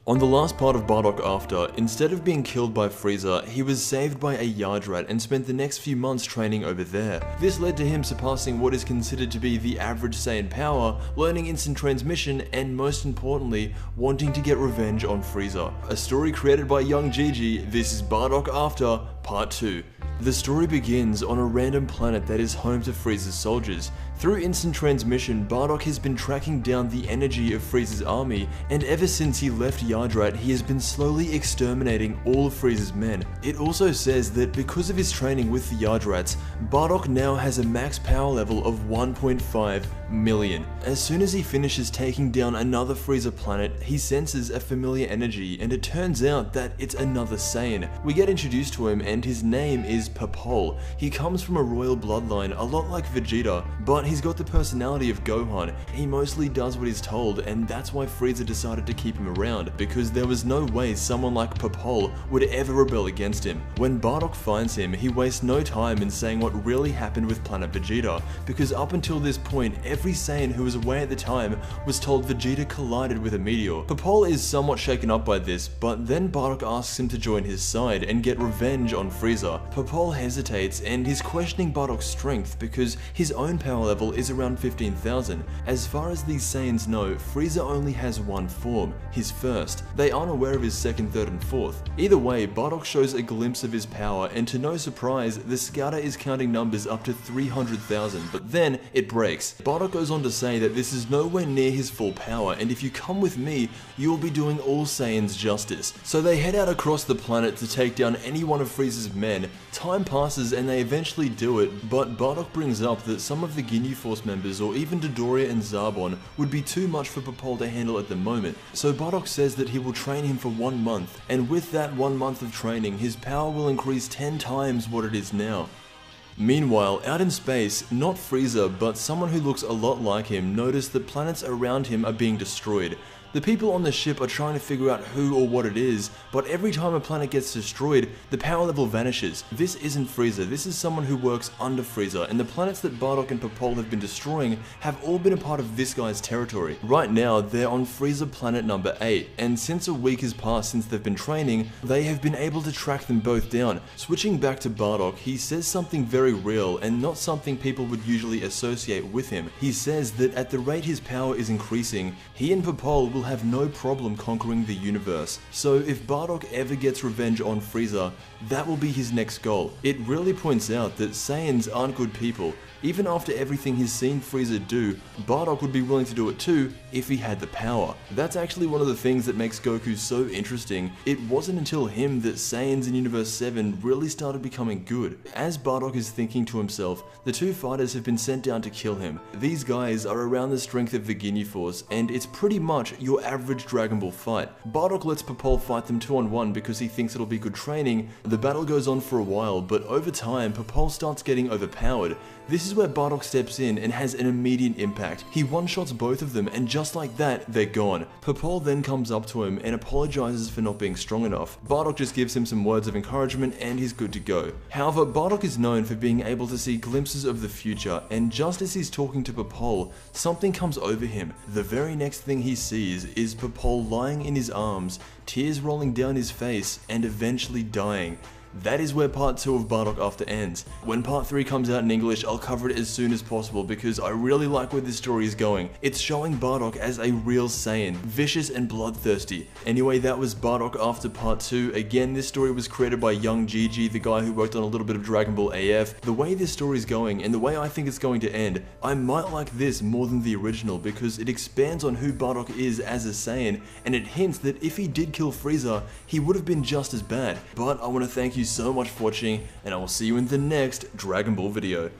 On the last part of Bardock After, instead of being killed by Frieza, he was saved by a Yard Rat and spent the next few months training over there. This led to him surpassing what is considered to be the average Saiyan power, learning instant transmission, and most importantly, wanting to get revenge on Frieza. A story created by young Gigi, this is Bardock After, Part 2. The story begins on a random planet that is home to Frieza's soldiers. Through instant transmission, Bardock has been tracking down the energy of Frieza's army, and ever since he left Yardrat, he has been slowly exterminating all of Frieza's men. It also says that because of his training with the Yardrats, Bardock now has a max power level of 1.5 million. As soon as he finishes taking down another Frieza planet, he senses a familiar energy, and it turns out that it's another Saiyan. We get introduced to him, and his name is Papol. He comes from a royal bloodline, a lot like Vegeta, but he's got the personality of Gohan. He mostly does what he's told, and that's why Frieza decided to keep him around, because there was no way someone like Papol would ever rebel against him. When Bardock finds him, he wastes no time in saying what really happened with Planet Vegeta, because up until this point, every Saiyan who was away at the time was told Vegeta collided with a meteor. Papol is somewhat shaken up by this, but then Bardock asks him to join his side and get revenge on Frieza. Papol hesitates and he's questioning Bardock's strength because his own power level is around 15,000. As far as these Saiyans know, Frieza only has one form, his first. They aren't aware of his second, third, and fourth. Either way, Bardock shows a glimpse of his power, and to no surprise, the scouter is counting numbers up to 300,000, but then it breaks. Bardock goes on to say that this is nowhere near his full power, and if you come with me, you will be doing all Saiyans justice. So they head out across the planet to take down any one of Frieza's men. Time passes and they eventually do it, but Bardock brings up that some of the Ginyu Force members, or even Dodoria and Zarbon, would be too much for Papol to handle at the moment. So Bardock says that he will train him for 1 month, and with that 1 month of training, his power will increase 10 times what it is now. Meanwhile, out in space, not Frieza, but someone who looks a lot like him noticed that planets around him are being destroyed. The people on the ship are trying to figure out who or what it is, but every time a planet gets destroyed, the power level vanishes. This isn't Frieza, this is someone who works under Frieza, and the planets that Bardock and Papol have been destroying have all been a part of this guy's territory. Right now, they're on Frieza planet number 8, and since a week has passed since they've been training, they have been able to track them both down. Switching back to Bardock, he says something very real, and not something people would usually associate with him. He says that at the rate his power is increasing, he and Papol will have no problem conquering the universe. So if Bardock ever gets revenge on Frieza, that will be his next goal. It really points out that Saiyans aren't good people. Even after everything he's seen Frieza do, Bardock would be willing to do it too if he had the power. That's actually one of the things that makes Goku so interesting. It wasn't until him that Saiyans in Universe 7 really started becoming good. As Bardock is thinking to himself, the two fighters have been sent down to kill him. These guys are around the strength of the Ginyu Force, and it's pretty much your average Dragon Ball fight. Bardock lets Papol fight them 2-on-1 because he thinks it'll be good training. The battle goes on for a while, but over time, Papol starts getting overpowered. This is where Bardock steps in and has an immediate impact. He one-shots both of them, and just like that, they're gone. Papol then comes up to him and apologizes for not being strong enough. Bardock just gives him some words of encouragement and he's good to go. However, Bardock is known for being able to see glimpses of the future, and just as he's talking to Papol, something comes over him. The very next thing he sees is Papol lying in his arms, tears rolling down his face, and eventually dying. That is where part 2 of Bardock After ends. When part 3 comes out in English, I'll cover it as soon as possible because I really like where this story is going. It's showing Bardock as a real Saiyan, vicious and bloodthirsty. Anyway, that was Bardock After part 2. Again, this story was created by young Gigi, the guy who worked on a little bit of Dragon Ball AF. The way this story is going and the way I think it's going to end, I might like this more than the original because it expands on who Bardock is as a Saiyan, and it hints that if he did kill Frieza, he would have been just as bad. But I want to thank you so much for watching, and I will see you in the next Dragon Ball video.